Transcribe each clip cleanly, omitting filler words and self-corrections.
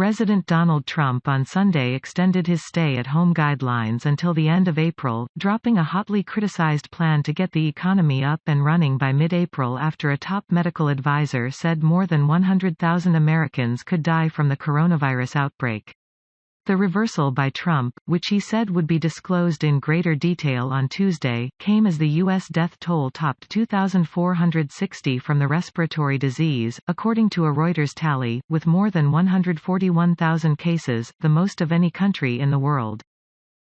President Donald Trump on Sunday extended his stay-at-home guidelines until the end of April, dropping a hotly criticized plan to get the economy up and running by mid-April after a top medical advisor said more than 100,000 Americans could die from the coronavirus outbreak. The reversal by Trump, which he said would be disclosed in greater detail on Tuesday, came as the U.S. death toll topped 2,460 from the respiratory disease, according to a Reuters tally, with more than 141,000 cases, the most of any country in the world.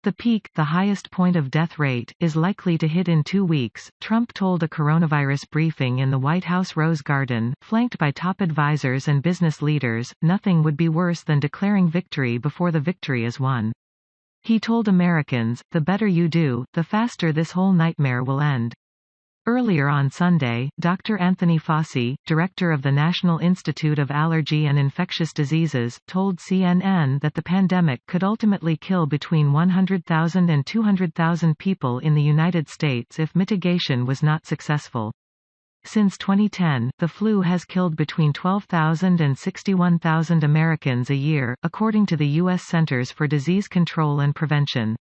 The peak, the highest point of death rate, is likely to hit in 2 weeks, Trump told a coronavirus briefing in the White House Rose Garden, flanked by top advisors and business leaders. Nothing would be worse than declaring victory before the victory is won. He told Americans, "The better you do, the faster this whole nightmare will end." Earlier on Sunday, Dr. Anthony Fauci, director of the National Institute of Allergy and Infectious Diseases, told CNN that the pandemic could ultimately kill between 100,000 and 200,000 people in the United States if mitigation was not successful. Since 2010, the flu has killed between 12,000 and 61,000 Americans a year, according to the U.S. Centers for Disease Control and Prevention.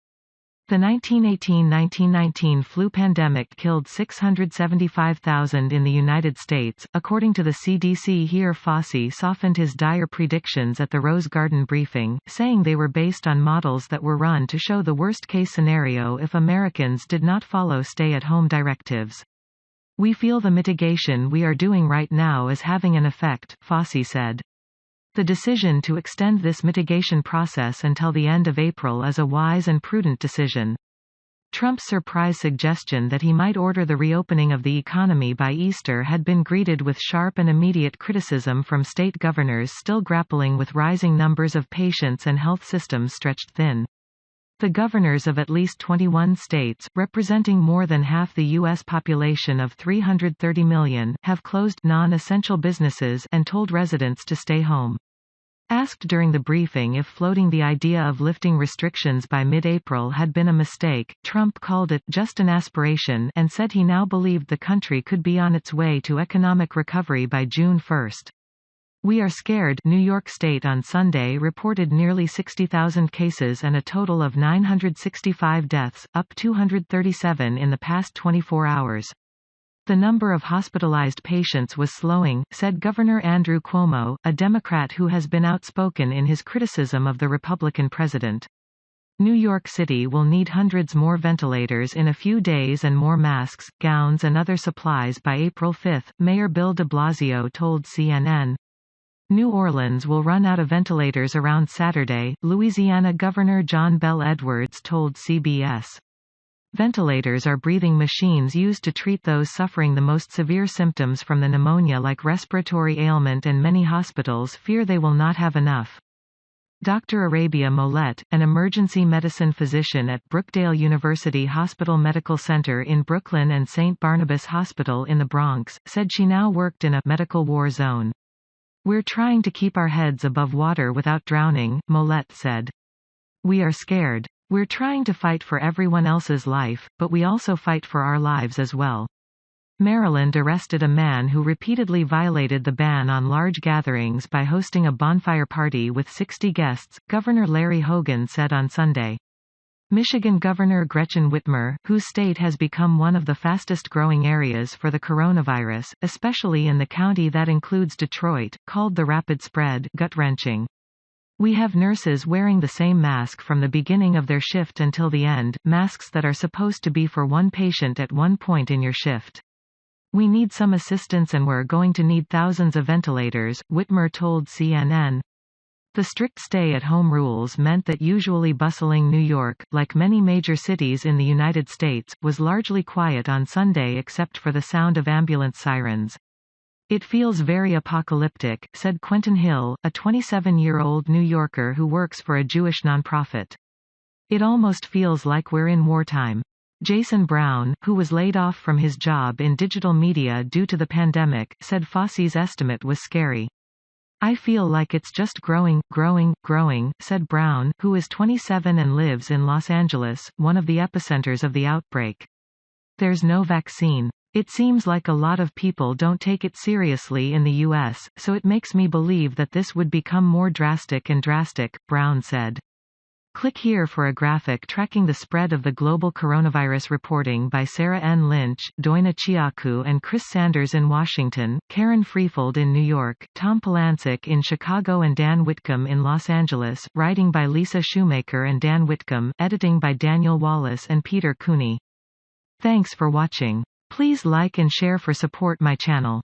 The 1918–1919 flu pandemic killed 675,000 in the United States, according to the CDC. Here Fauci softened his dire predictions at the Rose Garden briefing, saying they were based on models that were run to show the worst-case scenario if Americans did not follow stay-at-home directives. "We feel the mitigation we are doing right now is having an effect," Fauci said. The decision to extend this mitigation process until the end of April is a wise and prudent decision. Trump's surprise suggestion that he might order the reopening of the economy by Easter had been greeted with sharp and immediate criticism from state governors still grappling with rising numbers of patients and health systems stretched thin. The governors of at least 21 states, representing more than half the U.S. population of 330 million, have closed non-essential businesses and told residents to stay home. Asked during the briefing if floating the idea of lifting restrictions by mid-April had been a mistake, Trump called it just an aspiration and said he now believed the country could be on its way to economic recovery by June 1. "We are scared." New York State on Sunday reported nearly 60,000 cases and a total of 965 deaths, up 237 in the past 24 hours. The number of hospitalized patients was slowing, said Governor Andrew Cuomo, a Democrat who has been outspoken in his criticism of the Republican president. New York City will need hundreds more ventilators in a few days and more masks, gowns and other supplies by April 5, Mayor Bill de Blasio told CNN. New Orleans will run out of ventilators around Saturday, Louisiana Governor John Bel Edwards told CBS. Ventilators are breathing machines used to treat those suffering the most severe symptoms from the pneumonia-like respiratory ailment, and many hospitals fear they will not have enough. Dr. Arabia Mollett, an emergency medicine physician at Brookdale University Hospital Medical Center in Brooklyn and St. Barnabas Hospital in the Bronx, said she now worked in a medical war zone. "We're trying to keep our heads above water without drowning," Mollett said. "We are scared. We're trying to fight for everyone else's life, but we also fight for our lives as well." Maryland arrested a man who repeatedly violated the ban on large gatherings by hosting a bonfire party with 60 guests, Governor Larry Hogan said on Sunday. Michigan Governor Gretchen Whitmer, whose state has become one of the fastest-growing areas for the coronavirus, especially in the county that includes Detroit, called the rapid spread gut-wrenching. "We have nurses wearing the same mask from the beginning of their shift until the end, masks that are supposed to be for one patient at one point in your shift. We need some assistance and we're going to need thousands of ventilators," Whitmer told CNN. The strict stay-at-home rules meant that usually bustling New York, like many major cities in the United States, was largely quiet on Sunday except for the sound of ambulance sirens. "It feels very apocalyptic," said Quentin Hill, a 27-year-old New Yorker who works for a Jewish nonprofit. "It almost feels like we're in wartime." Jason Brown, who was laid off from his job in digital media due to the pandemic, said Fauci's estimate was scary. "I feel like it's just growing, said Brown, who is 27 and lives in Los Angeles, one of the epicenters of the outbreak. "There's no vaccine. It seems like a lot of people don't take it seriously in the US, so it makes me believe that this would become more drastic and drastic, Brown said. Click here for a graphic tracking the spread of the global coronavirus. Reporting by Sarah N. Lynch, Doina Chiaku and Chris Sanders in Washington, Karen Freefold in New York, Tom Polancic in Chicago and Dan Whitcomb in Los Angeles, writing by Lisa Shoemaker and Dan Whitcomb, editing by Daniel Wallace and Peter Cooney. Thanks for watching. Please like and share for support my channel.